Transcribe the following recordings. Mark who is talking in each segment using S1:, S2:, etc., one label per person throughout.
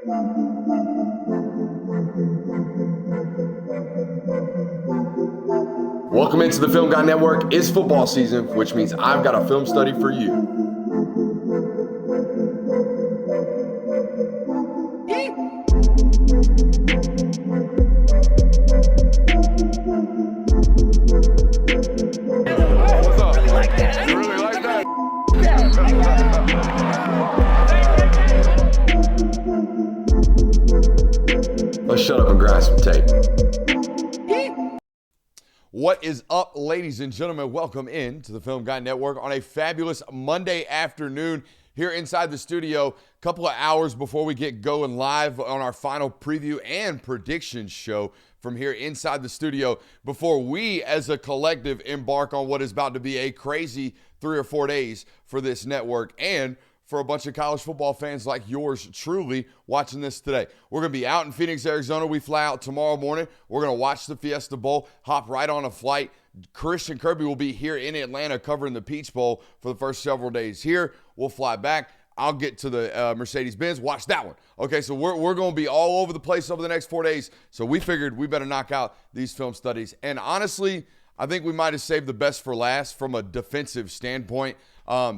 S1: Welcome into the Film Guy Network. It's football season, which means I've got a film study for you.
S2: What's up? You really like that?
S1: Let's shut up and grind some tape.
S2: What is up, ladies and gentlemen? Welcome in to the Film Guy Network on a fabulous Monday afternoon here inside the studio. A couple of hours before we get going live on our final preview and prediction show from here inside the studio before we as a collective embark on what is about to be a crazy 3 or 4 days for this network and for a bunch of college football fans like yours truly watching this today. We're going to be out in Phoenix, Arizona. We fly out tomorrow morning. We're going to watch the Fiesta Bowl, hop right on a flight. Christian Kirby will be here in Atlanta covering the Peach Bowl for the first several days here. We'll fly back. I'll get to the Mercedes-Benz, watch that one. Okay, so we're going to be all over the place over the next 4 days. So we figured we better knock out these film studies. And honestly, I think we might have saved the best for last from a defensive standpoint.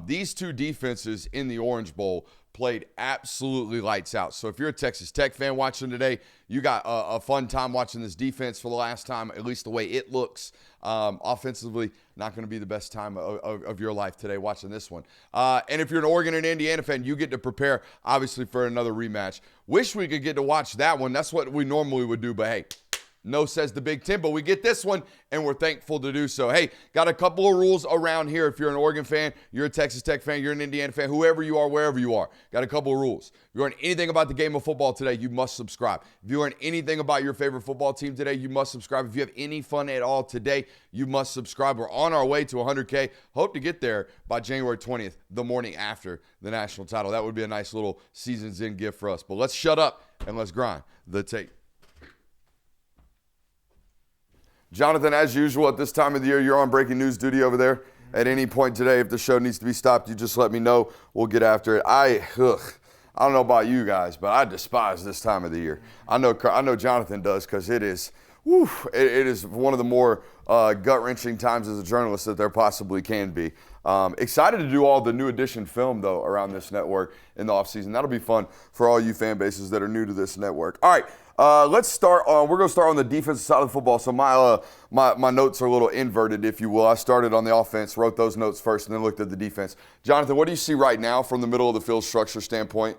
S2: These two defenses in the Orange Bowl played absolutely lights out. So if you're a Texas Tech fan watching today, you got a fun time watching this defense for the last time, at least the way it looks. Offensively, not going to be the best time of your life today watching this one. And if you're an Oregon and Indiana fan, you get to prepare, obviously, for another rematch. Wish we could get to watch that one. That's what we normally would do, but hey, no, says the Big Ten, but we get this one, and we're thankful to do so. Hey, got a couple of rules around here. If you're an Oregon fan, you're a Texas Tech fan, you're an Indiana fan, whoever you are, wherever you are, got a couple of rules. If you learn anything about the game of football today, you must subscribe. If you learn anything about your favorite football team today, you must subscribe. If you have any fun at all today, you must subscribe. We're on our way to 100K. Hope to get there by January 20th, the morning after the national title. That would be a nice little season's end gift for us. But let's shut up and let's grind the tape. Jonathan, as usual, at this time of the year, you're on breaking news duty over there. At any point today, if the show needs to be stopped, you just let me know. We'll get after it. I don't know about you guys, but I despise this time of the year. I know Jonathan does because it is one of the more gut-wrenching times as a journalist that there possibly can be. Excited to do all the new edition film, though, around this network in the offseason. That'll be fun for all you fan bases that are new to this network. All right. Let's start on. We're going to start on the defensive side of the football. So my notes are a little inverted, if you will. I started on the offense, wrote those notes first, and then looked at the defense. Jonathan, what do you see right now from the middle of the field structure standpoint?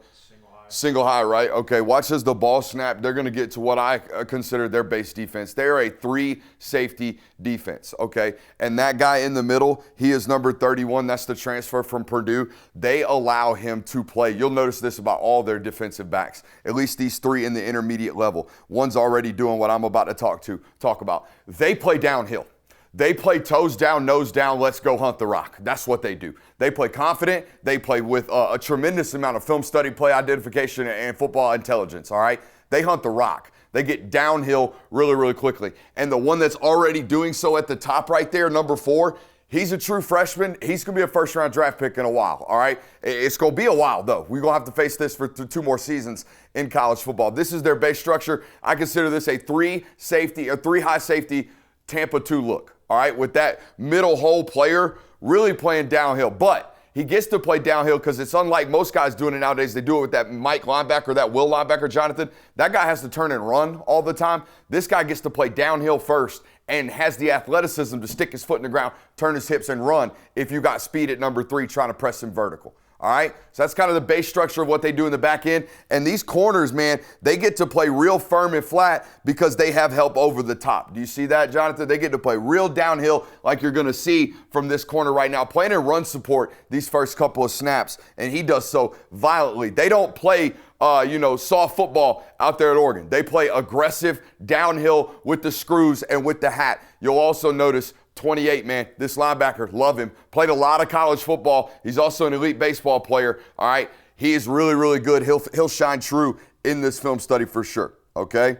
S2: Single high, right? Okay, watch as the ball snap. They're going to get to what I consider their base defense. They're a 3-safety defense, okay? And that guy in the middle, he is number 31. That's the transfer from Purdue. They allow him to play. You'll notice this about all their defensive backs, at least these 3 in the intermediate level. One's already doing what I'm about to talk about. They play downhill. They play toes down, nose down, let's go hunt the rock. That's what they do. They play confident. They play with a tremendous amount of film study, play identification, and football intelligence, all right? They hunt the rock. They get downhill really, really quickly. And the one that's already doing so at the top right there, number 4, he's a true freshman. He's going to be a first-round draft pick in a while, all right? It's going to be a while, though. We're going to have to face this for 2 more seasons in college football. This is their base structure. I consider this a 3-high safety Tampa 2 look. All right, with that middle hole player really playing downhill. But he gets to play downhill because it's unlike most guys doing it nowadays. They do it with that Mike linebacker, that Will linebacker, Jonathan. That guy has to turn and run all the time. This guy gets to play downhill first and has the athleticism to stick his foot in the ground, turn his hips, and run if you got speed at number 3 trying to press him vertical. All right, so that's kind of the base structure of what they do in the back end. And these corners, man, they get to play real firm and flat because they have help over the top. Do you see that, Jonathan? They get to play real downhill like you're going to see from this corner right now, playing in run support these first couple of snaps, and he does so violently. They don't play soft football out there at Oregon. They play aggressive downhill with the screws and with the hat. You'll also notice 28, man, this linebacker, love him. Played a lot of college football. He's also an elite baseball player, all right? He is really, really good. He'll shine true in this film study for sure, okay?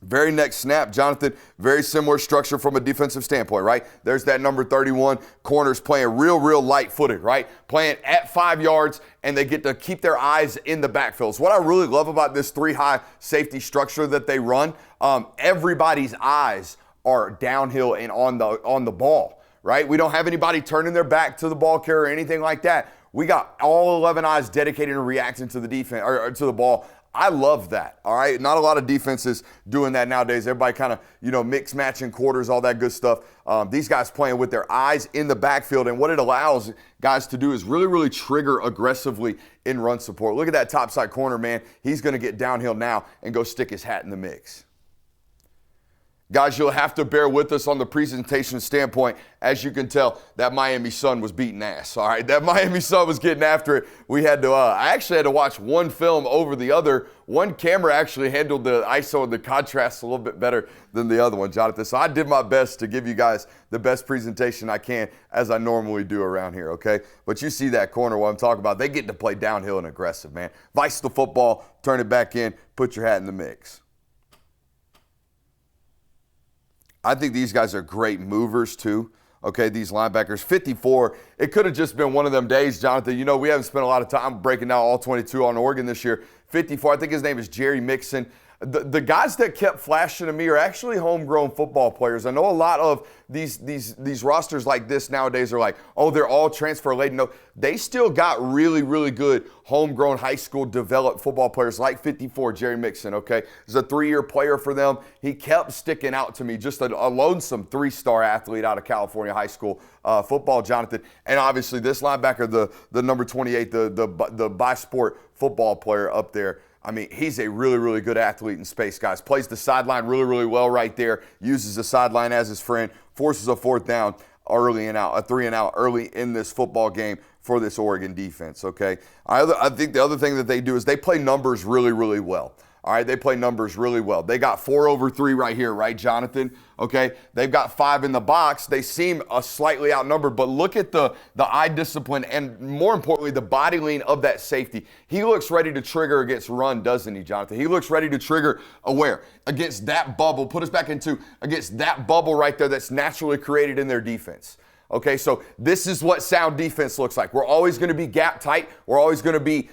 S2: Very next snap, Jonathan, very similar structure from a defensive standpoint, right? There's that number 31 corners playing real light-footed, right? Playing at 5 yards, and they get to keep their eyes in the backfield. So what I really love about this three-high safety structure that they run, everybody's eyes are downhill and on the ball, right? We don't have anybody turning their back to the ball carrier or anything like that. We got all 11 eyes dedicated and reacting to the defense or to the ball. I love that, all right? Not a lot of defenses doing that nowadays. Everybody kind of, mix matching quarters, all that good stuff. These guys playing with their eyes in the backfield, and what it allows guys to do is really trigger aggressively in run support. Look at that topside corner, man. He's going to get downhill now and go stick his hat in the mix. Guys, you'll have to bear with us on the presentation standpoint. As you can tell, that Miami Sun was beating ass, all right? That Miami Sun was getting after it. We had to, I actually had to watch one film over the other. One camera actually handled the ISO and the contrast a little bit better than the other one, Jonathan. So I did my best to give you guys the best presentation I can, as I normally do around here, okay? But you see that corner, what I'm talking about. They get to play downhill and aggressive, man. Vice the football, turn it back in, put your hat in the mix. I think these guys are great movers too. Okay, these linebackers. 54, it could have just been one of them days, Jonathan. We haven't spent a lot of time breaking down all 22 on Oregon this year. 54, I think his name is Jerry Mixon. The guys that kept flashing to me are actually homegrown football players. I know a lot of these rosters like this nowadays are like, oh, they're all transfer laden. No, they still got really good homegrown high school developed football players like 54, Jerry Mixon, okay? He's a 3-year player for them. He kept sticking out to me, just a lonesome 3-star athlete out of California high school football, Jonathan. And obviously this linebacker, the number 28, the bi-sport football player up there, I mean, he's a really good athlete in space, guys. Plays the sideline really well right there. Uses the sideline as his friend. Forces a 4th down early and out, a 3 and out early in this football game for this Oregon defense, okay? I think the other thing that they do is they play numbers really well. All right, they play numbers really well. They got 4 over 3 right here, right, Jonathan? Okay, they've got 5 in the box. They seem slightly outnumbered, but look at the eye discipline and, more importantly, the body lean of that safety. He looks ready to trigger against run, doesn't he, Jonathan? He looks ready to trigger where? Against that bubble. Put us back into against that bubble right there that's naturally created in their defense. Okay, so this is what sound defense looks like. We're always going to be gap tight. We're always going to be,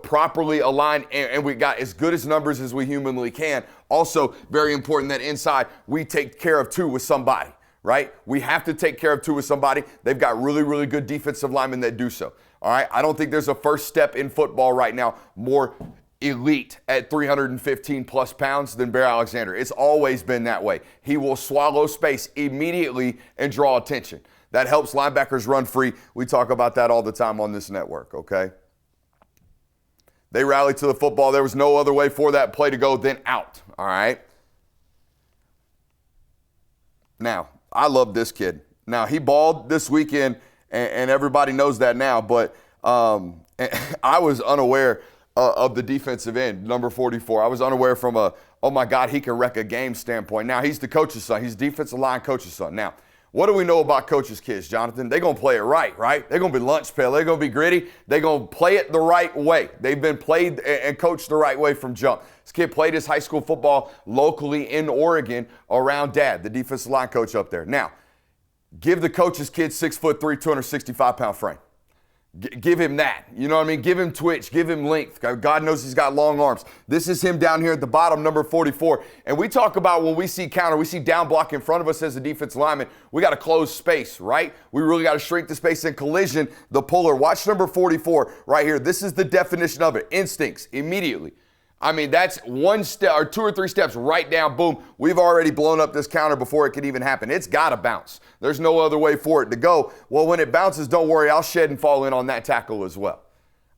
S2: properly aligned, and we got as good as numbers as we humanly can. Also, very important that inside we take care of 2 with somebody, right? We have to take care of 2 with somebody. They've got really good defensive linemen that do so. All right, I don't think there's a first step in football right now more elite at 315 plus pounds than Bear Alexander. It's always been that way. He will swallow space immediately and draw attention. That helps linebackers run free. We talk about that all the time on this network, okay? They rallied to the football. There was no other way for that play to go than out, all right? Now, I love this kid. Now, he balled this weekend, and everybody knows that now, but I was unaware of the defensive end, number 44. I was unaware from oh my God, he can wreck a game standpoint. Now, he's the coach's son. He's defensive line coach's son. Now, what do we know about coaches' kids, Jonathan? They're going to play it right? They're going to be lunch pail. They're going to be gritty. They're going to play it the right way. They've been played and coached the right way from jump. This kid played his high school football locally in Oregon around Dad, the defensive line coach up there. Now, give the coach's kid 6'3", 265-pound frame. Give him that. You know what I mean? Give him twitch. Give him length. God knows he's got long arms. This is him down here at the bottom, number 44. And we talk about when we see counter, we see down block in front of us as a defensive lineman. We got to close space, right? We really got to shrink the space in collision, the puller. Watch number 44 right here. This is the definition of it. Instincts, immediately. I mean, that's 1 step or 2 or 3 steps right down, boom. We've already blown up this counter before it could even happen. It's got to bounce. There's no other way for it to go. Well, when it bounces, don't worry, I'll shed and fall in on that tackle as well.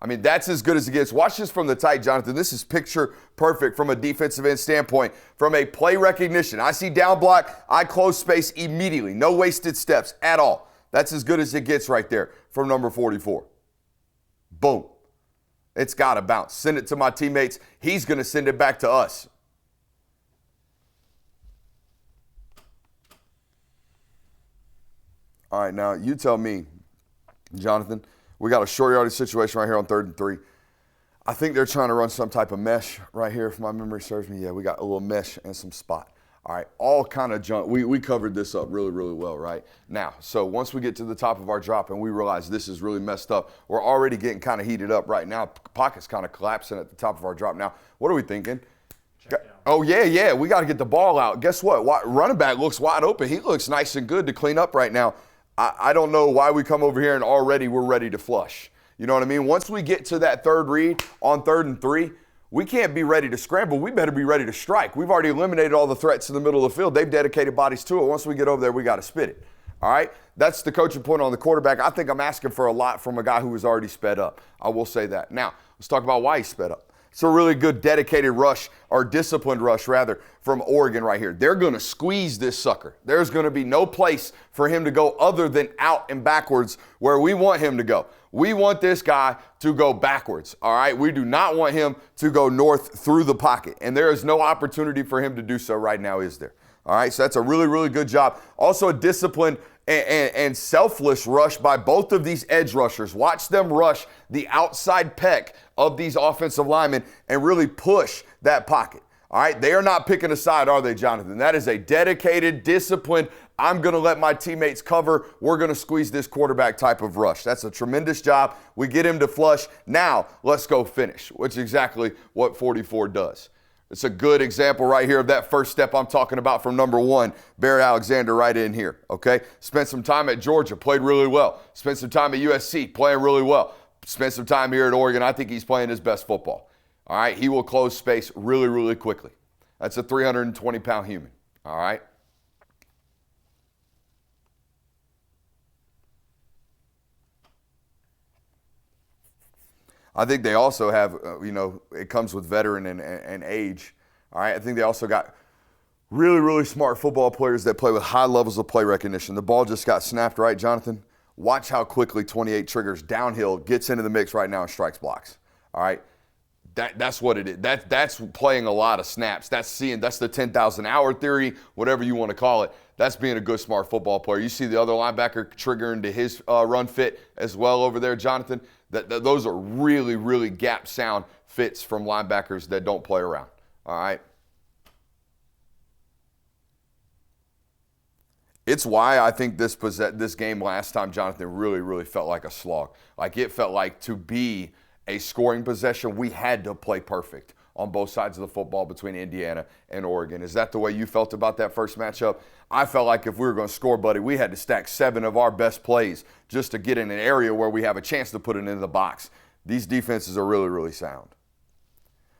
S2: I mean, that's as good as it gets. Watch this from the tight, Jonathan. This is picture perfect from a defensive end standpoint. From a play recognition, I see down block, I close space immediately. No wasted steps at all. That's as good as it gets right there from number 44. Boom. It's got to bounce. Send it to my teammates. He's going to send it back to us. All right, now you tell me, Jonathan. We got a short yardage situation right here on 3rd and 3. I think they're trying to run some type of mesh right here, if my memory serves me. Yeah, we got a little mesh and some spot. All right, all kind of junk. We covered this up really, really well, right? Now, so once we get to the top of our drop and we realize this is really messed up, we're already getting kind of heated up right now. Pocket's kind of collapsing at the top of our drop. Now, what are we thinking? Oh, yeah, we got to get the ball out. Guess what? Running back looks wide open. He looks nice and good to clean up right now. I don't know why we come over here and already we're ready to flush. You know what I mean? Once we get to that third read on 3rd and 3, we can't be ready to scramble. We better be ready to strike. We've already eliminated all the threats in the middle of the field. They've dedicated bodies to it. Once we get over there, we got to spit it. All right? That's the coaching point on the quarterback. I think I'm asking for a lot from a guy who was already sped up. I will say that. Now, let's talk about why he sped up. It's a really good dedicated rush, or disciplined rush rather, from Oregon right here. They're going to squeeze this sucker. There's going to be no place for him to go other than out and backwards where we want him to go. We want this guy to go backwards, all right? We do not want him to go north through the pocket, and there is no opportunity for him to do so right now, is there? All right, so that's a really, really good job. Also a disciplined and selfless rush by both of these edge rushers. Watch them rush the outside peck of these offensive linemen and really push that pocket. All right, they are not picking a side, are they, Jonathan? That is a dedicated, disciplined, I'm going to let my teammates cover, we're going to squeeze this quarterback type of rush. That's a tremendous job. We get him to flush. Now, let's go finish, which is exactly what 44 does. It's a good example right here of that first step I'm talking about from number 1, Barrett Alexander right in here, okay? Spent some time at Georgia, played really well. Spent some time at USC, playing really well. Spent some time here at Oregon. I think he's playing his best football. All right, he will close space really, really quickly. That's a 320-pound human, all right? I think they also have, it comes with veteran and age. All right, I think they also got really, really smart football players that play with high levels of play recognition. The ball just got snapped, right, Jonathan? Watch how quickly 28 triggers downhill, gets into the mix right now and strikes blocks. All right, that's what it is. That's playing a lot of snaps. That's the 10,000 hour theory, whatever you want to call it. That's being a good, smart football player. You see the other linebacker triggering to his run fit as well over there, Jonathan. Those are really, really gap sound fits from linebackers that don't play around. All right. It's why I think this game last time, Jonathan, really, really felt like a slog. Like it felt like to be a scoring possession, we had to play perfect on both sides of the football between Indiana and Oregon. Is that the way you felt about that first matchup? I felt like if we were going to score, buddy, we had to stack 7 of our best plays just to get in an area where we have a chance to put it into the box. These defenses are really, really sound.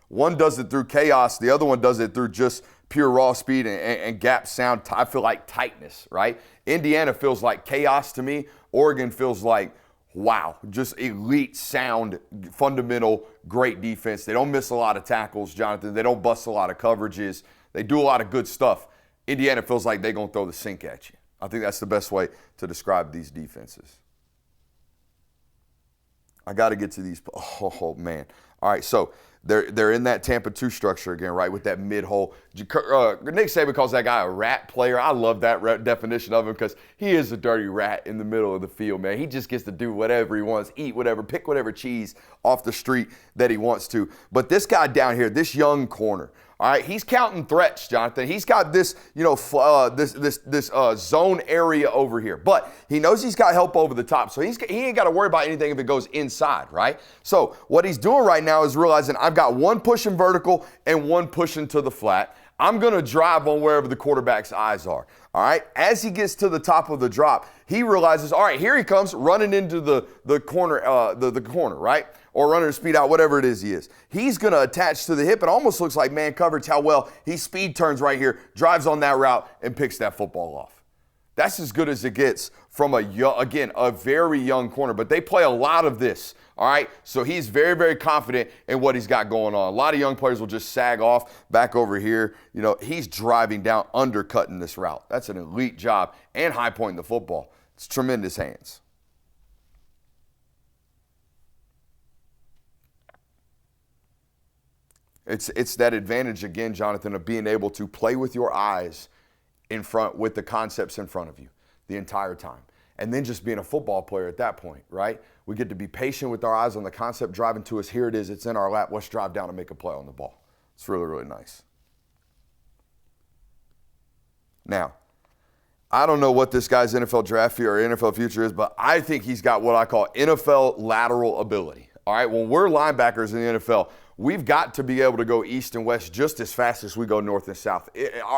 S2: One does it through chaos. The other one does it through just pure raw speed and gap sound. I feel like tightness, right? Indiana feels like chaos to me. Oregon feels like, wow, just elite sound, fundamental, great defense. They don't miss a lot of tackles, Jonathan. They don't bust a lot of coverages. They do a lot of good stuff. Indiana feels like they're going to throw the sink at you. I think that's the best way to describe these defenses. I got to get to these. Oh, man. All right, so they're in that Tampa 2 structure again, right, with that mid-hole. Nick Saban calls that guy a rat player. I love that definition of him because he is a dirty rat in the middle of the field, man. He just gets to do whatever he wants, eat whatever, pick whatever cheese off the street that he wants to. But this guy down here, this young corner, all right, he's counting threats, Jonathan. He's got this, this zone area over here. But he knows he's got help over the top, so he ain't got to worry about anything if it goes inside, right? So what he's doing right now is realizing I've got one pushing vertical and one pushing to the flat. I'm going to drive on wherever the quarterback's eyes are, all right? As he gets to the top of the drop, he realizes, all right, here he comes running into the corner, the corner, right? Or running to speed out, whatever it is he is. He's going to attach to the hip. It almost looks like man coverage, how well he speed turns right here, drives on that route, and picks that football off. That's as good as it gets from a very young corner. But they play a lot of this, all right? So he's very, very confident in what he's got going on. A lot of young players will just sag off back over here. He's driving down, undercutting this route. That's an elite job and high point in the football. It's tremendous hands. It's that advantage, again, Jonathan, of being able to play with your eyes in front with the concepts in front of you the entire time. and then just being a football player at that point, right? We get to be patient with our eyes on the concept driving to us. Here it is. It's in our lap. Let's drive down and make a play on the ball. It's really, really nice. Now, I don't know what this guy's NFL draft or NFL future is, but I think he's got what I call NFL lateral ability. All right, when we're linebackers in the NFL, we've got to be able to go east and west just as fast as we go north and south.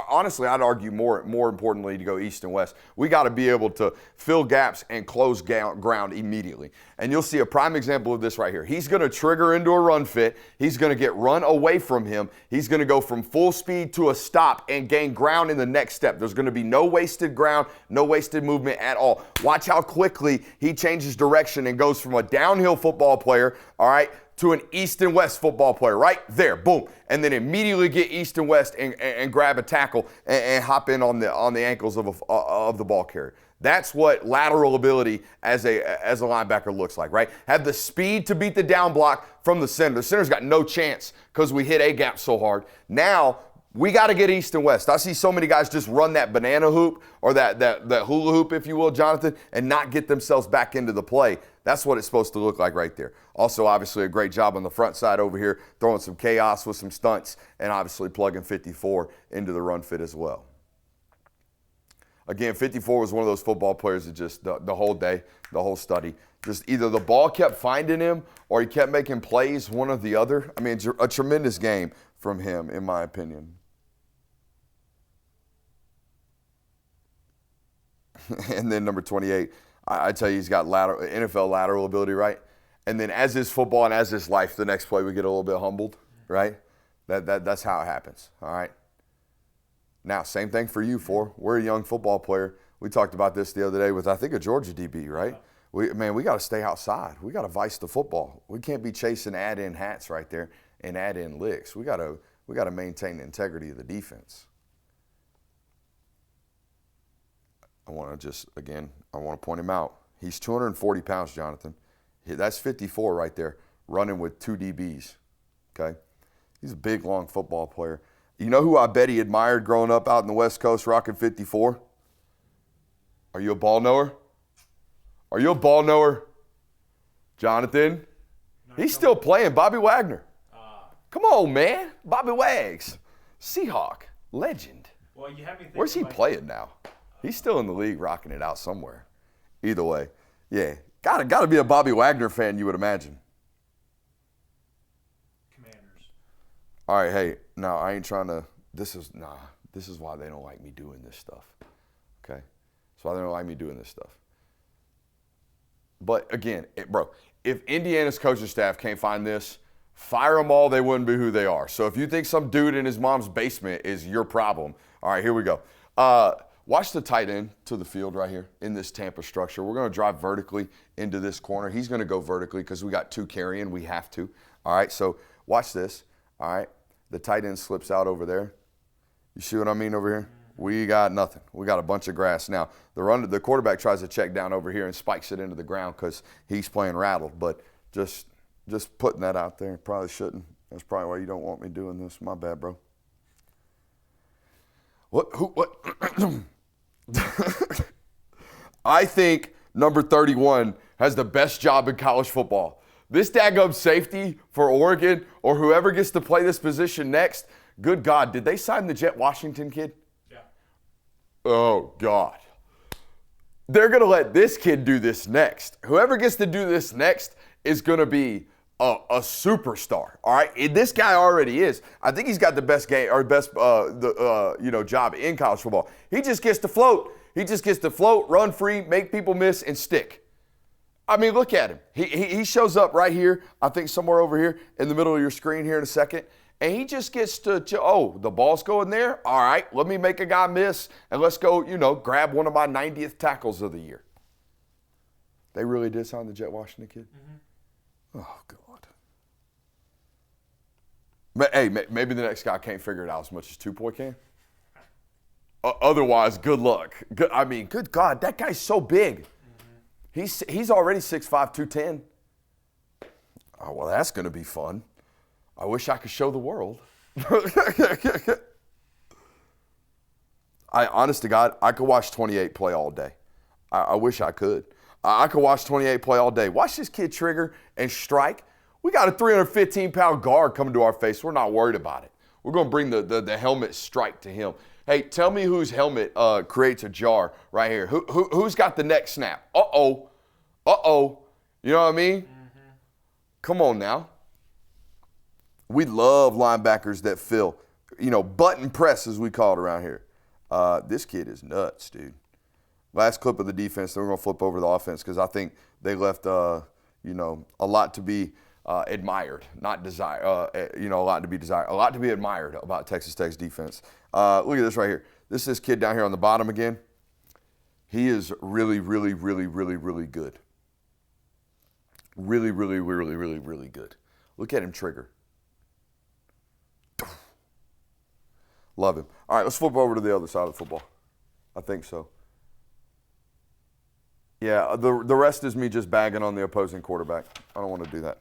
S2: Honestly, I'd argue more importantly to go east and west. We got to be able to fill gaps and close ground immediately. And you'll see a prime example of this right here. He's going to trigger into a run fit. He's going to get run away from him. He's going to go from full speed to a stop and gain ground in the next step. There's going to be no wasted ground, no wasted movement at all. Watch how quickly he changes direction and goes from a downhill football player, all right, to an east and west football player, right there, boom, and then immediately get east and west and grab a tackle and hop in on the ankles of the ball carrier. That's what lateral ability as a linebacker looks like, right? Have the speed to beat the down block from the center. The center's got no chance because we hit A gap so hard. Now we got to get east and west. I see so many guys just run that banana hoop or that hula hoop, if you will, Jonathan, and not get themselves back into the play. That's what it's supposed to look like right there. Also, obviously, a great job on the front side over here, throwing some chaos with some stunts, and obviously plugging 54 into the run fit as well. Again, 54 was one of those football players that just the whole day, the whole study, just either the ball kept finding him or he kept making plays, one or the other. I mean, it's a tremendous game from him, in my opinion. And then number 28, I tell you, he's got NFL lateral ability, right? And then as his football and as his life, the next play we get a little bit humbled, right? That's how it happens, all right? Now, same thing for you, four. We're a young football player. We talked about this the other day with, I think, a Georgia DB, right? We got to stay outside. We got to vice the football. We can't be chasing add-in hats right there and add-in licks. We got to maintain the integrity of the defense. I want to point him out. He's 240 pounds, Jonathan. That's 54 right there, running with two DBs, okay? He's a big, long football player. You know who I bet he admired growing up out in the West Coast rocking 54? Are you a ball knower? Are you a ball knower? Jonathan? He's still playing. Bobby Wagner. Come on, man. Bobby Wags. Seahawk. Legend.
S3: Well, you have me thinking.
S2: Where's he playing now? He's still in the league rocking it out somewhere. Either way. Yeah. Gotta be a Bobby Wagner fan, you would imagine.
S3: Commanders.
S2: All right, hey, no, I ain't trying to, this is why they don't like me doing this stuff, okay? That's why they don't like me doing this stuff. But again, bro, if Indiana's coaching staff can't find this, fire them all, they wouldn't be who they are. So if you think some dude in his mom's basement is your problem, all right, here we go. Watch the tight end to the field right here in this Tampa structure. We're going to drive vertically into this corner. He's going to go vertically because we got two carrying. We have to. All right, so watch this. All right, the tight end slips out over there. You see what I mean over here? We got nothing. We got a bunch of grass. Now, the quarterback tries to check down over here and spikes it into the ground because he's playing rattled. But just putting that out there, probably shouldn't. That's probably why you don't want me doing this. My bad, bro. What? I think number 31 has the best job in college football. This daggum safety for Oregon or whoever gets to play this position next, good God, did they sign the Jet Washington kid?
S3: Yeah.
S2: Oh, God. They're going to let this kid do this next. Whoever gets to do this next is going to be a superstar. All right, and this guy already is. I think he's got the best game or best job in college football. He just gets to float. He just gets to float, run free, make people miss, and stick. I mean, look at him. He shows up right here. I think somewhere over here in the middle of your screen here in a second, and he just gets to the ball's going there. All right, let me make a guy miss, and let's go. Grab one of my 90th tackles of the year. They really did sign the Jet Washington kid. Mm-hmm. Oh God. Hey, maybe the next guy can't figure it out as much as Two-Point can. Otherwise, good luck. Good God, that guy's so big. Mm-hmm. He's already 6'5", 210. Oh, well, that's going to be fun. I wish I could show the world. Honest to God, I could watch 28 play all day. I wish I could. I could watch 28 play all day. Watch this kid trigger and strike. We got a 315-pound guard coming to our face. We're not worried about it. We're going to bring the helmet strike to him. Hey, tell me whose helmet creates a jar right here. Who's got the neck snap? Uh-oh. You know what I mean? Mm-hmm. Come on now. We love linebackers that fill, button press as we call it around here. This kid is nuts, dude. Last clip of the defense, then we're going to flip over the offense because I think they left, a lot to be admired, not desire. A lot to be desired, a lot to be admired about Texas Tech's defense. Look at this right here. This kid down here on the bottom again. He is really, really, really, really, really good. Really, really, really, really, really good. Look at him trigger. Love him. All right, let's flip over to the other side of the football. I think so. Yeah, the rest is me just bagging on the opposing quarterback. I don't want to do that.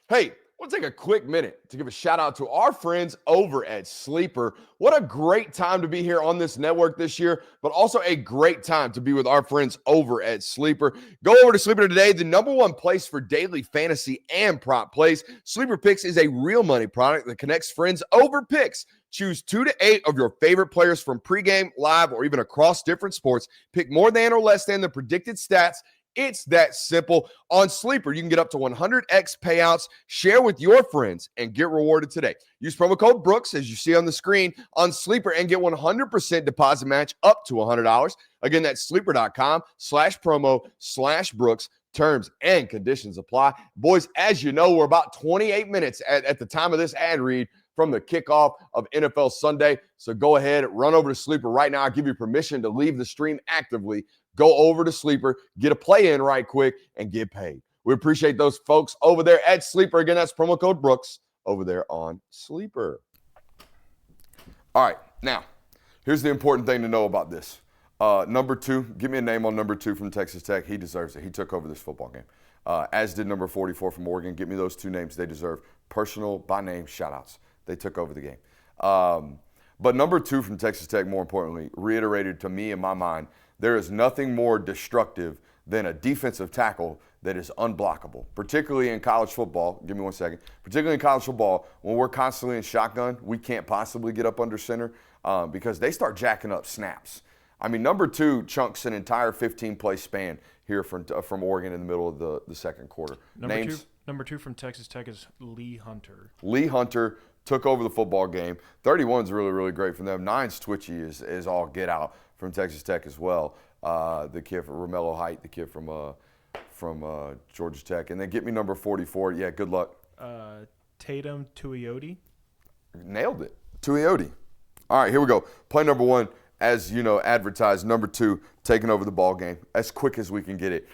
S1: Hey, we'll take a quick minute to give a shout out to our friends over at Sleeper. What a great time to be here on this network this year, but also a great time to be with our friends over at Sleeper. Go over to Sleeper today, the #1 place for daily fantasy and prop plays. Sleeper Picks is a real money product that connects friends over picks. Choose 2 to 8 of your favorite players from pregame, live, or even across different sports. Pick more than or less than the predicted stats. It's that simple. On Sleeper, you can get up to 100x payouts. Share with your friends and get rewarded today. Use promo code Brooks, as you see on the screen, on Sleeper and get 100% deposit match up to $100. Again, that's sleeper.com/promo/Brooks. Terms and conditions apply. Boys, as you know, we're about 28 minutes at the time of this ad read from the kickoff of NFL Sunday. So go ahead, run over to Sleeper right now. I'll give you permission to leave the stream actively. Go over to Sleeper, get a play in right quick, and get paid. We appreciate those folks over there at Sleeper. Again, that's promo code Brooks over there on Sleeper.
S2: All right, now, here's the important thing to know about this. Number 2, give me a name on number 2 from Texas Tech. He deserves it. He took over this football game. As did number 44 from Oregon. Give me those 2 names. They deserve personal, by name, shout-outs. They took over the game. But number 2 from Texas Tech, more importantly, reiterated to me in my mind, there is nothing more destructive than a defensive tackle that is unblockable, particularly in college football. Give me 1 second. Particularly in college football, when we're constantly in shotgun, we can't possibly get up under center because they start jacking up snaps. I mean, number 2 chunks an entire 15-play span here from Oregon in the middle of the second quarter.
S3: Number two from Texas Tech is Lee Hunter.
S2: Lee Hunter took over the football game. 31's really, really great from them. 9's twitchy is all get out from Texas Tech as well. The kid from Romello Height, the kid from Georgia Tech. And then get me number 44. Yeah, good luck.
S3: Tatum Tuioti.
S2: Nailed it. Tuioti. All right, here we go. Play number 1, as you know, advertised. Number 2, taking over the ball game as quick as we can get it.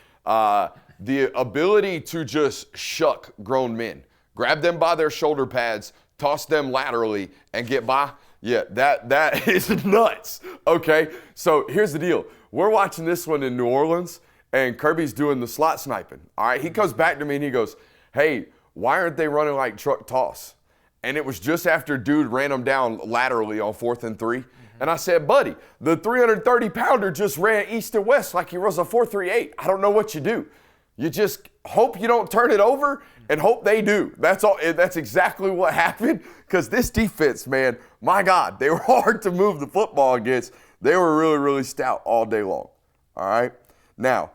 S2: The ability to just shuck grown men, grab them by their shoulder pads, toss them laterally, and get by. Yeah, that is nuts. Okay, so here's the deal. We're watching this one in New Orleans, and Kirby's doing the slot sniping. All right, he comes back to me and he goes, "Hey, why aren't they running like truck toss?" And it was just after dude ran him down laterally on 4th and 3. And I said, "Buddy, the 330-pounder just ran east and west like he was a 4.38. I don't know what you do. You just hope you don't turn it over and hope they do." That's all. That's exactly what happened because this defense, man, my God, they were hard to move the football against. They were really, really stout all day long. All right? Now,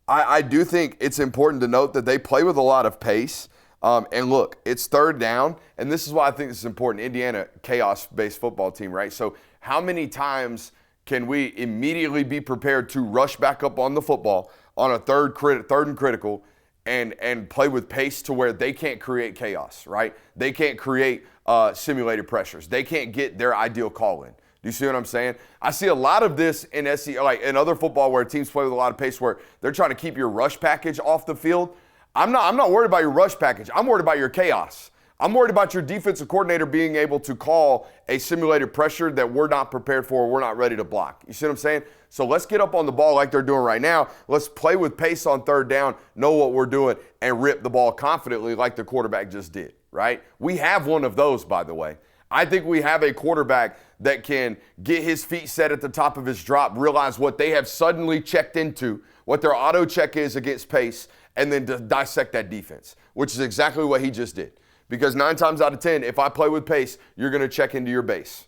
S2: I do think it's important to note that they play with a lot of pace. And look, it's 3rd down, and this is why I think this is important. Indiana, chaos-based football team, right? So how many times can we immediately be prepared to rush back up on the football on a third and critical and play with pace to where they can't create chaos, right? They can't create simulated pressures. They can't get their ideal call in. Do you see what I'm saying? I see a lot of this in like in other football where teams play with a lot of pace where they're trying to keep your rush package off the field. I'm not worried about your rush package. I'm worried about your chaos. I'm worried about your defensive coordinator being able to call a simulated pressure that we're not prepared for or we're not ready to block. You see what I'm saying? So let's get up on the ball like they're doing right now. Let's play with pace on 3rd down, know what we're doing, and rip the ball confidently like the quarterback just did, right? We have one of those, by the way. I think we have a quarterback that can get his feet set at the top of his drop, realize what they have suddenly checked into, what their auto check is against pace, and then dissect that defense, which is exactly what he just did. Because 9 times out of 10, if I play with pace, you're going to check into your base.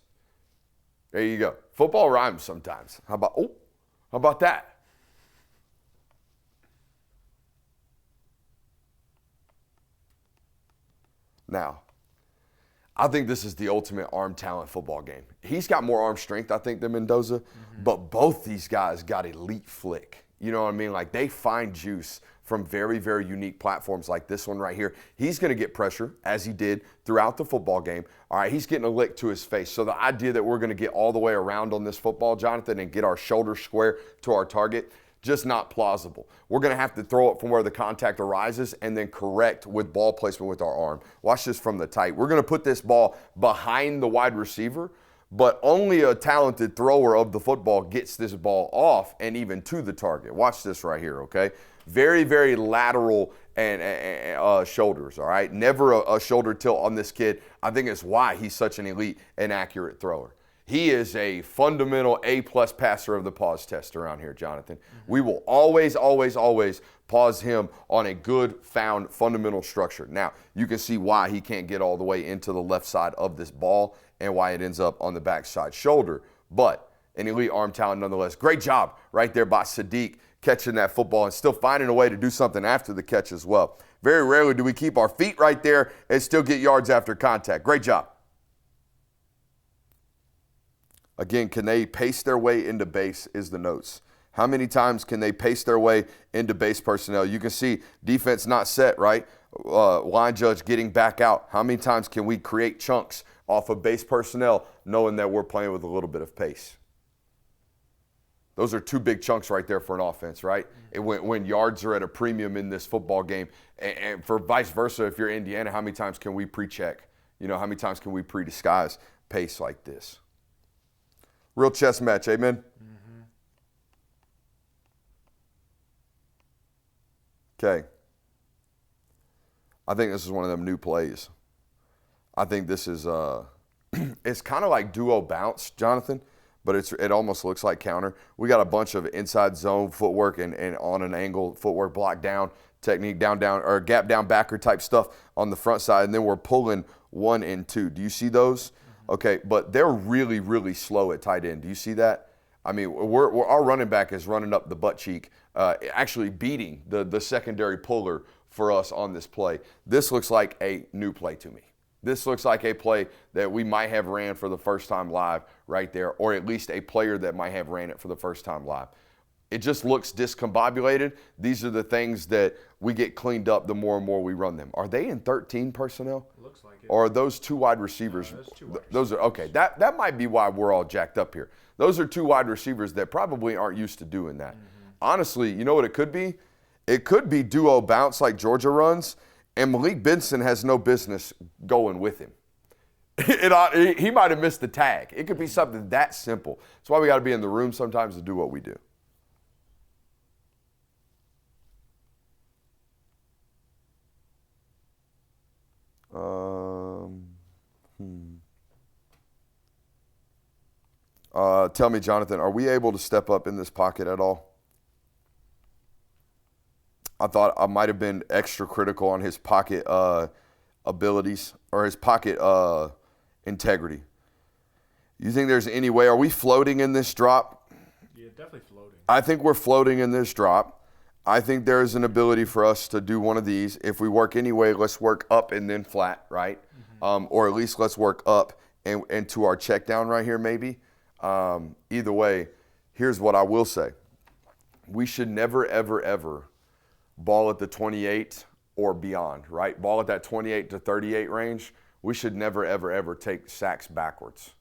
S2: There you go. Football rhymes sometimes. How about that? Now, I think this is the ultimate arm talent football game. He's got more arm strength, I think, than Mendoza, but both these guys got elite flick. You know what I mean? Like, they find juice from very, very unique platforms like this one right here. He's going to get pressure, as he did throughout the football game. All right, he's getting a lick to his face. So the idea that we're going to get all the way around on this football, Jonathan, and get our shoulder square to our target, just not plausible. We're going to have to throw it from where the contact arises and then correct with ball placement with our arm. Watch this from the tight. We're going to put this ball behind the wide receiver, but only a talented thrower of the football gets this ball off and even to the target. Watch this right here, okay? Very, very lateral and shoulders, all right? Never a shoulder tilt on this kid. I think it's why he's such an elite and accurate thrower. He is a fundamental A-plus passer of the pause test around here, Jonathan. We will always, always, always pause him on a good, found, fundamental structure. Now, you can see why he can't get all the way into the left side of this ball and why it ends up on the backside shoulder. But an elite arm talent nonetheless. Great job right there by Sadiq catching that football and still finding a way to do something after the catch as well. Very rarely do we keep our feet right there and still get yards after contact. Great job. Again, can they pace their way into base is the notes. How many times can they pace their way into base personnel? You can see defense not set, right? Line judge getting back out. How many times can we create chunks off of base personnel knowing that we're playing with a little bit of pace? Those are 2 big chunks right there for an offense, right? When yards are at a premium in this football game. And for vice versa, if you're Indiana, how many times can we pre-check? You know, how many times can we pre-disguise pace like this? Real chess match, amen? Okay. I think this is one of them new plays. I think this is, it's kind of like duo bounce, Jonathan, but it almost looks like counter. We got a bunch of inside zone footwork and on an angle footwork, block down technique, down, or gap down backer type stuff on the front side, and then we're pulling 1 and 2. Do you see those? Okay, but they're really, really slow at tight end. Do you see that? I mean, our running back is running up the butt cheek, actually beating the secondary puller for us on this play. This looks like a new play to me. This looks like a play that we might have ran for the first time live right there, or at least a player that might have ran it for the first time live. It just looks discombobulated. These are the things that we get cleaned up the more and more we run them. Are they in 13 personnel?
S3: Looks like it.
S2: Or are those 2 wide receivers? Those are okay. That might be why we're all jacked up here. Those are 2 wide receivers that probably aren't used to doing that. Honestly, you know what it could be? It could be duo bounce like Georgia runs, and Malik Benson has no business going with him. He might have missed the tag. It could be something that simple. That's why we got to be in the room sometimes to do what we do. Tell me, Jonathan, are we able to step up in this pocket at all? I thought I might have been extra critical on his pocket abilities or his pocket integrity. You think there's any way? Are we floating in this drop?
S3: Yeah, definitely floating.
S2: I think we're floating in this drop. I think there is an ability for us to do one of these. If we work anyway, let's work up and then flat, right? Or at least let's work up and to our check down right here maybe. Either way, here's what I will say. We should never, ever, ever ball at the 28 or beyond, right? Ball at that 28 to 38 range. We should never, ever, ever take sacks backwards.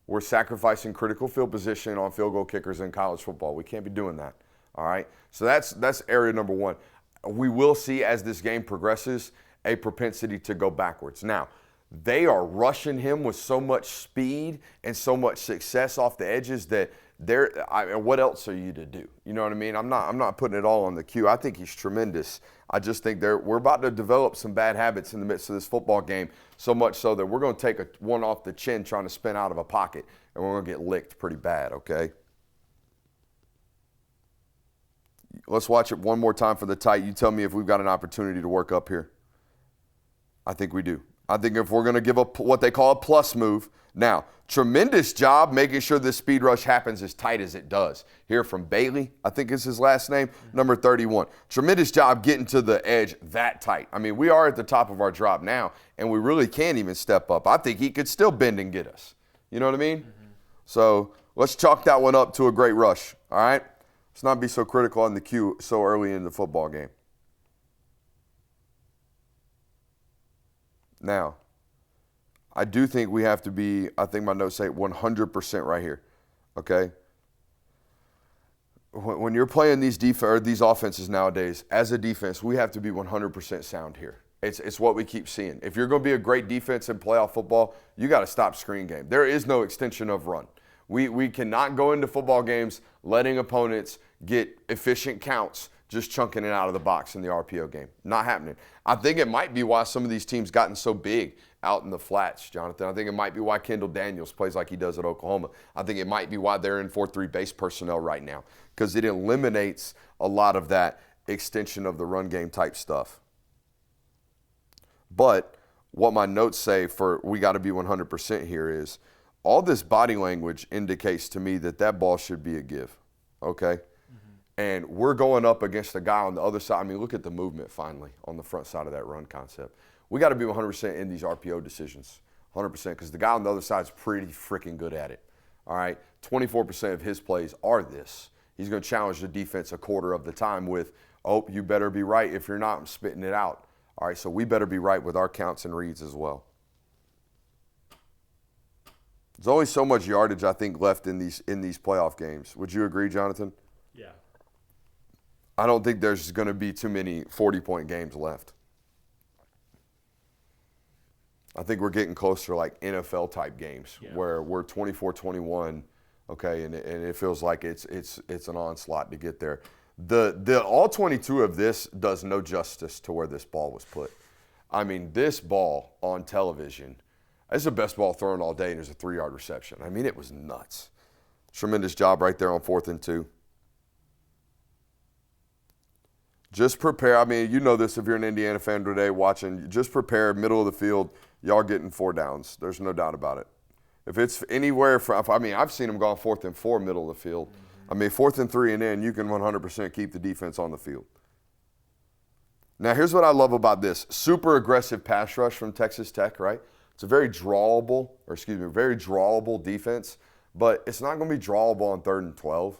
S2: We're sacrificing critical field position on field goal kickers in college football. We can't be doing that, all right? So that's area number 1. We will see as this game progresses a propensity to go backwards. Now, they are rushing him with so much speed and so much success off the edges that what else are you to do? You know what I mean? I'm not putting it all on the queue. I think he's tremendous. I just think we're about to develop some bad habits in the midst of this football game, so much so that we're going to take one off the chin trying to spin out of a pocket, and we're going to get licked pretty bad, okay? Let's watch it one more time for the tight. You tell me if we've got an opportunity to work up here. I think we do. I think if we're going to give what they call a plus move. Now, tremendous job making sure this speed rush happens as tight as it does. Here from Bailey, I think is his last name, number 31. Tremendous job getting to the edge that tight. I mean, we are at the top of our drop now, and we really can't even step up. I think he could still bend and get us. You know what I mean? So let's chalk that one up to a great rush, all right? Let's not be so critical on the cue so early in the football game. Now, I do think we have to be, I think my notes say 100% right here, okay? When you're playing these offenses nowadays, as a defense, we have to be 100% sound here. It's what we keep seeing. If you're going to be a great defense in playoff football, you got to stop screen game. There is no extension of run. We cannot go into football games letting opponents get efficient counts just chunking it out of the box in the RPO game. Not happening. I think it might be why some of these teams gotten so big out in the flats, Jonathan. I think it might be why Kendall Daniels plays like he does at Oklahoma. I think it might be why they're in 4-3 base personnel right now, because it eliminates a lot of that extension of the run game type stuff. But what my notes say for we got to be 100% here is all this body language indicates to me that ball should be a give, okay? And we're going up against a guy on the other side. I mean, look at the movement finally on the front side of that run concept. We got to be 100% in these RPO decisions, 100%, because the guy on the other side is pretty freaking good at it, all right? 24% of his plays are this. He's going to challenge the defense a quarter of the time with, oh, you better be right. If you're not, I'm spitting it out. All right, so we better be right with our counts and reads as well. There's only so much yardage, I think, left in these playoff games. Would you agree, Jonathan?
S3: Yeah.
S2: I don't think there's going to be too many 40-point games left. I think we're getting closer to like NFL-type games where we're 24-21, okay, and it feels like it's an onslaught to get there. The all 22 of this does no justice to where this ball was put. I mean, this ball on television, it's the best ball thrown all day, and there's a 3-yard reception. I mean, it was nuts. Tremendous job right there on 4th and 2. Just prepare. I mean, you know this if you're an Indiana fan today watching. Just prepare, middle of the field, y'all getting 4 downs. There's no doubt about it. If it's anywhere from, I mean, I've seen them go on 4th and 4, middle of the field. I mean, 4th and 3 and in, you can 100% keep the defense on the field. Now, here's what I love about this. Super aggressive pass rush from Texas Tech, right? It's a very drawable defense, but it's not going to be drawable on 3rd and 12.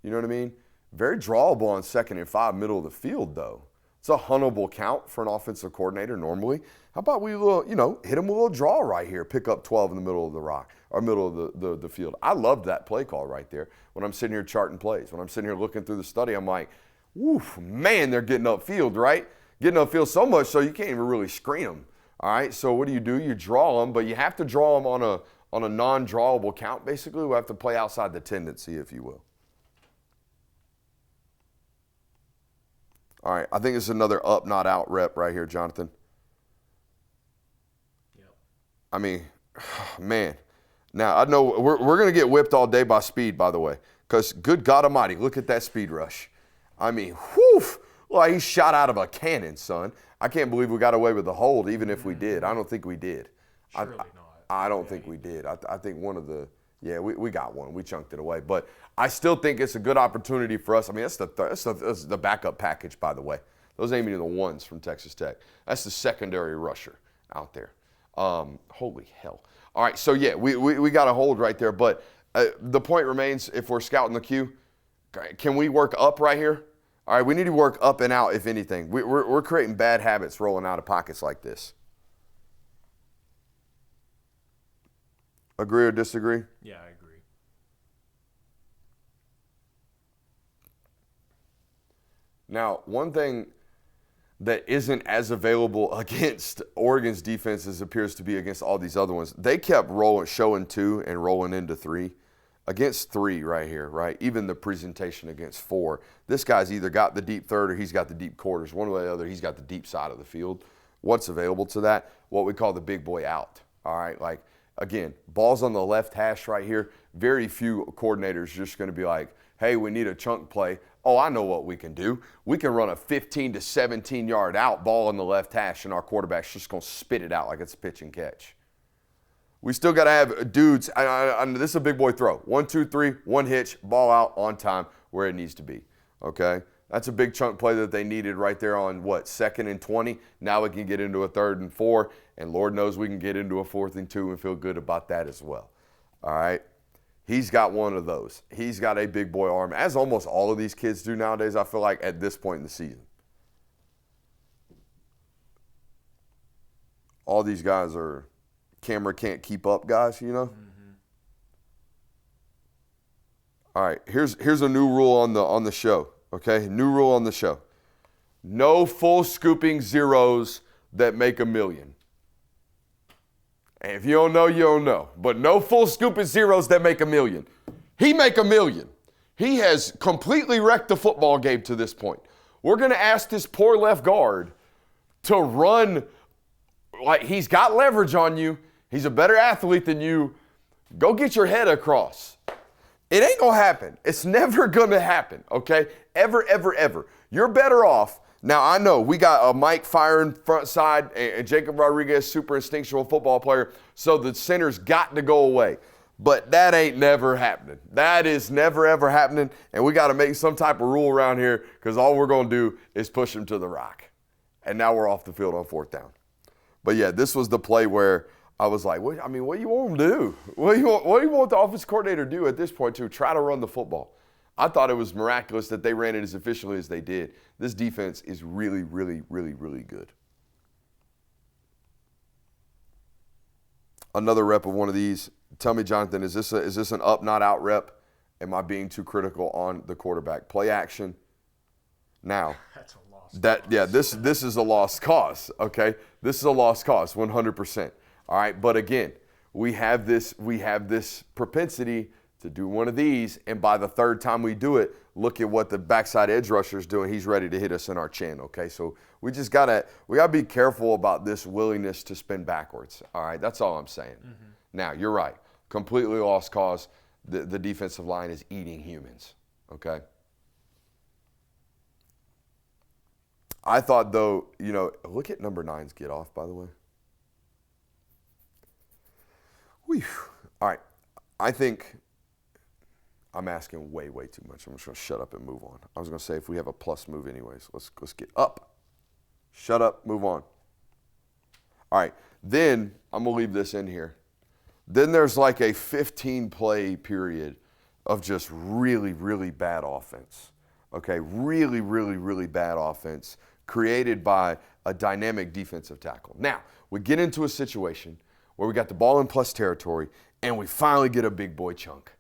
S2: You know what I mean? Very drawable on 2nd and 5, middle of the field, though. It's a huntable count for an offensive coordinator normally. How about we hit him with a little draw right here, pick up 12 in the middle of the rock, or middle of the field. I loved that play call right there when I'm sitting here charting plays. When I'm sitting here looking through the study, I'm like, woof, man, they're getting upfield, right? Getting upfield so much so you can't even really screen them. All right, so what do? You draw them, but you have to draw them on a non-drawable count, basically. We have to play outside the tendency, if you will. All right, I think it's another up, not out rep right here, Jonathan.
S3: Yep.
S2: I mean, man. Now, I know we're going to get whipped all day by speed, by the way, because good God Almighty, look at that speed rush. I mean, whew, well, he shot out of a cannon, son. I can't believe we got away with the hold, even if we did. I don't think we did.
S3: Surely not.
S2: I don't think we did. I think one of the – yeah, we got one. We chunked it away. But I still think it's a good opportunity for us. I mean, that's the backup package, by the way. Those ain't even the ones from Texas Tech. That's the secondary rusher out there. Holy hell. All right, so, yeah, we got a hold right there. But the point remains, if we're scouting the queue, can we work up right here? All right, we need to work up and out, if anything. We're creating bad habits rolling out of pockets like this. Agree or disagree?
S3: Yeah, I agree.
S2: Now, one thing that isn't as available against Oregon's defense as appears to be against all these other ones, they kept showing 2 and rolling into 3. against 3 right here, right? Even the presentation against 4. This guy's either got the deep third or he's got the deep quarters. One way or the other, he's got the deep side of the field. What's available to that? What we call the big boy out, all right? Like, again, balls on the left hash right here. Very few coordinators just going to be like, hey, we need a chunk play. Oh, I know what we can do. We can run a 15 to 17 yard out ball on the left hash, and our quarterback's just going to spit it out like it's a pitch and catch. We still got to have dudes. This is a big boy throw. 1, 2, 3, one hitch, ball out on time where it needs to be. Okay? That's a big chunk play that they needed right there on, 2nd and 20. Now we can get into a 3rd and 4, and Lord knows we can get into a 4th and 2 and feel good about that as well. All right? He's got one of those. He's got a big boy arm, as almost all of these kids do nowadays, I feel like, at this point in the season. All these guys are camera can't keep up guys, you know? Mm-hmm. All right, here's a new rule on the show, okay? New rule on the show. No full scooping zeros that make $1 million. And if you don't know, you don't know. But no full scooping zeros that make $1 million. He make $1 million. He has completely wrecked the football game to this point. We're going to ask this poor left guard to run like he's got leverage on you. He's a better athlete than you. Go get your head across. It ain't going to happen. It's never going to happen, okay? Ever, ever, ever. You're better off. Now, I know we got a Mike firing front side and Jacob Rodriguez, super instinctual football player, so the center's got to go away. But that ain't never happening. That is never, ever happening, and we got to make some type of rule around here because all we're going to do is push him to the rock. And now we're off the field on 4th down. But, yeah, this was the play where I was like, what do you want him to do? What do you want the offensive coordinator to do at this point to try to run the football? I thought it was miraculous that they ran it as efficiently as they did. This defense is really, really, really, really good. Another rep of one of these. Tell me, Jonathan, is this an up, not out rep? Am I being too critical on the quarterback? Play action. Now,
S3: That's a loss.
S2: This is a lost cause, okay? This is a lost cause, 100%. All right, but again, we have this propensity to do one of these, and by the 3rd time we do it, look at what the backside edge rusher is doing. He's ready to hit us in our chin, okay? So we gotta be careful about this willingness to spin backwards, all right? That's all I'm saying. Mm-hmm. Now, you're right. Completely lost cause. The defensive line is eating humans, okay? I thought, though, look at number 9's get off, by the way. Whew. All right. I think I'm asking way, way too much. I'm just going to shut up and move on. I was going to say if we have a plus move anyways, let's get up. Shut up, move on. All right. Then I'm going to leave this in here. Then there's like a 15-play period of just really, really bad offense. Okay, really, really, really bad offense created by a dynamic defensive tackle. Now, we get into a situation where we got the ball in plus territory, and we finally get a big boy chunk.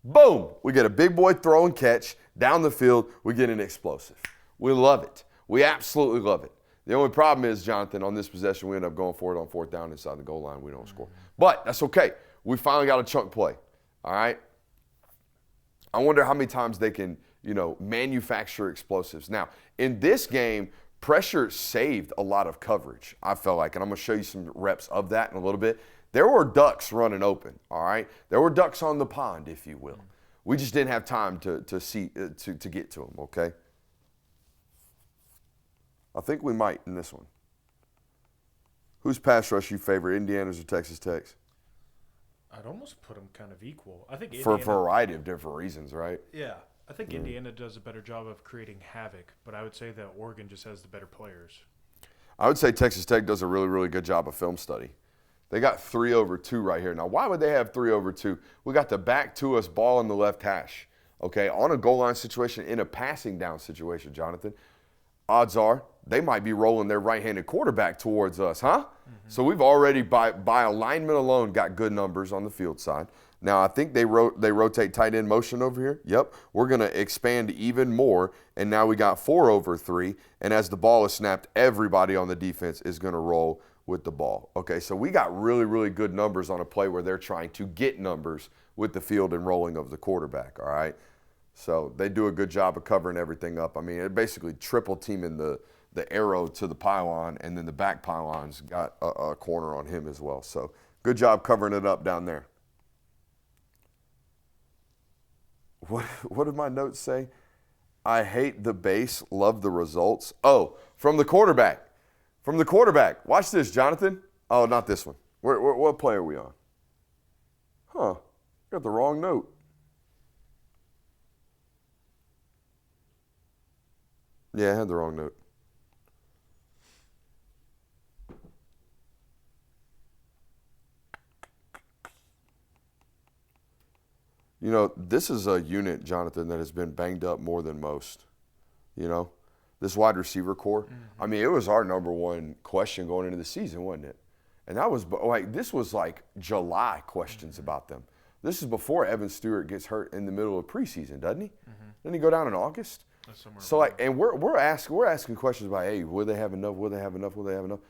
S2: Boom! We get a big boy throw and catch down the field. We get an explosive. We love it. We absolutely love it. The only problem is, Jonathan, on this possession, we end up going for it on 4th down inside the goal line. We don't score. But that's okay. We finally got a chunk play. All right? I wonder how many times they can, manufacture explosives. Now, in this game, pressure saved a lot of coverage, I felt like, and I'm going to show you some reps of that in a little bit. There were ducks running open, all right? There were ducks on the pond, if you will. We just didn't have time to get to them, okay? I think we might in this one. Whose pass rush you favor, Indiana's or Texas Tech's?
S3: I'd almost put them kind of equal. I think
S2: For a
S3: Indiana,
S2: variety of different reasons, right?
S3: Yeah, I think Indiana does a better job of creating havoc, but I would say that Oregon just has the better players.
S2: I would say Texas Tech does a really, really good job of film study. They got 3/2 right here. Now, why would they have 3/2? We got the back to us ball in the left hash, okay, on a goal line situation, in a passing down situation, Jonathan. Odds are they might be rolling their right-handed quarterback towards us, huh? Mm-hmm. So we've already, by alignment alone, got good numbers on the field side. Now, I think they rotate tight end motion over here. Yep. We're going to expand even more, and now we got 4 over 3, and as the ball is snapped, everybody on the defense is going to roll with the ball. Okay, so we got really, really good numbers on a play where they're trying to get numbers with the field and rolling of the quarterback, all right? So they do a good job of covering everything up. I mean, it basically triple teaming the arrow to the pylon, and then the back pylon's got a corner on him as well. So good job covering it up down there. What did my notes say? I hate the base, love the results. Oh, from the quarterback. From the quarterback. Watch this, Jonathan. Oh, not this one. What play are we on? Huh. Got the wrong note. Yeah, I had the wrong note. You know, this is a unit, Jonathan, that has been banged up more than most. You know, this wide receiver core. Mm-hmm. I mean, it was our number one question going into the season, wasn't it? And that was like, this was like July questions about them. This is before Evan Stewart gets hurt in the middle of preseason, doesn't he? Mm-hmm. Doesn't he go down in August? So like, and we're asking questions about, hey, will they have enough? Will they have enough? Will they have enough?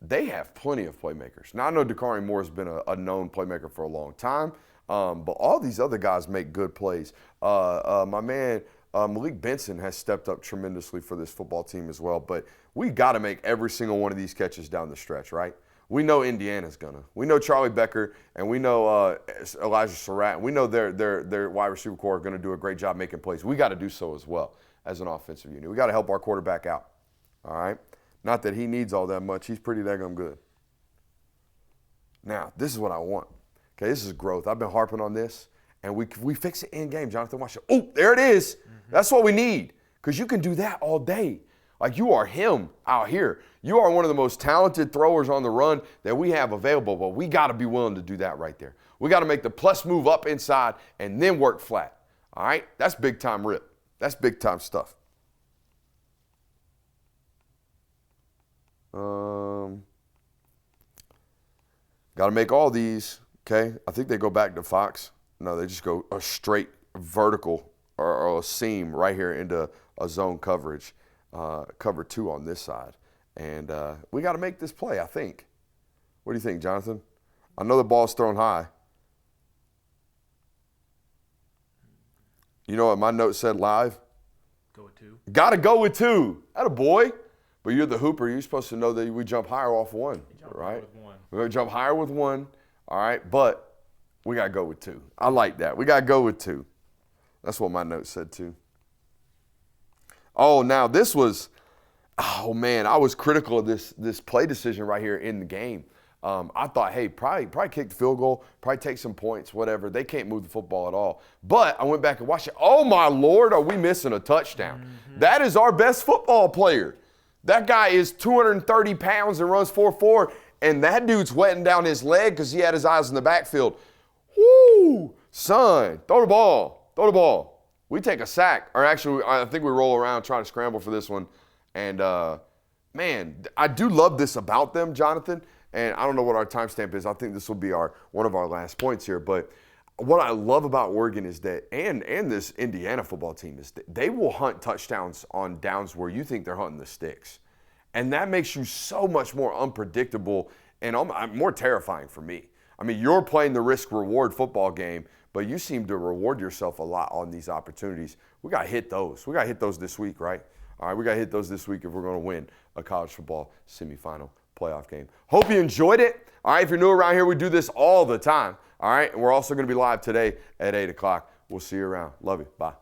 S2: They have plenty of playmakers. Now I know Dakari Moore has been a known playmaker for a long time. But all these other guys make good plays. My man Malik Benson has stepped up tremendously for this football team as well. But we got to make every single one of these catches down the stretch, right? We know Indiana's gonna. We know Charlie Becker, and we know Elijah Surratt. We know their wide receiver core are going to do a great job making plays. We got to do so as well as an offensive unit. We got to help our quarterback out. All right. Not that he needs all that much. He's pretty daggum good. Now, this is what I want. Okay, this is growth. I've been harping on this, and we fix it in game. Jonathan, watch it. Oh, there it is. Mm-hmm. That's what we need, because you can do that all day. Like, you are him out here. You are one of the most talented throwers on the run that we have available, but we got to be willing to do that right there. We got to make the plus move up inside and then work flat. All right? That's big-time rip. That's big-time stuff. Got to make all these. Okay, I think they go back to Fox. No, they just go a straight vertical or a seam right here into a zone coverage, cover 2 on this side. And we got to make this play, I think. What do you think, Jonathan? I know the ball's thrown high. You know what my note said live?
S3: Go with 2.
S2: Got to go with 2. Atta boy. But you're the hooper. You're supposed to know that we jump higher off 1, right? We're going to jump higher with 1. All right, but we got to go with 2. I like that. We got to go with 2. That's what my note said too. Oh, now this was, oh man, I was critical of this play decision right here in the game. I thought, hey, probably kick the field goal, probably take some points, whatever. They can't move the football at all. But I went back and watched it. Oh my Lord, are we missing a touchdown? Mm-hmm. That is our best football player. That guy is 230 pounds and runs 4.4. And that dude's wetting down his leg because he had his eyes in the backfield. Woo! Son, throw the ball. Throw the ball. We take a sack. Or actually, I think we roll around trying to scramble for this one. And, man, I do love this about them, Jonathan. And I don't know what our timestamp is. I think this will be one of our last points here. But what I love about Oregon is that, and this Indiana football team, is that they will hunt touchdowns on downs where you think they're hunting the sticks. And that makes you so much more unpredictable and more terrifying for me. I mean, you're playing the risk-reward football game, but you seem to reward yourself a lot on these opportunities. We got to hit those. We got to hit those this week, right? All right, we got to hit those this week if we're going to win a college football semifinal playoff game. Hope you enjoyed it. All right, if you're new around here, we do this all the time. All right, and we're also going to be live today at 8 o'clock. We'll see you around. Love you. Bye.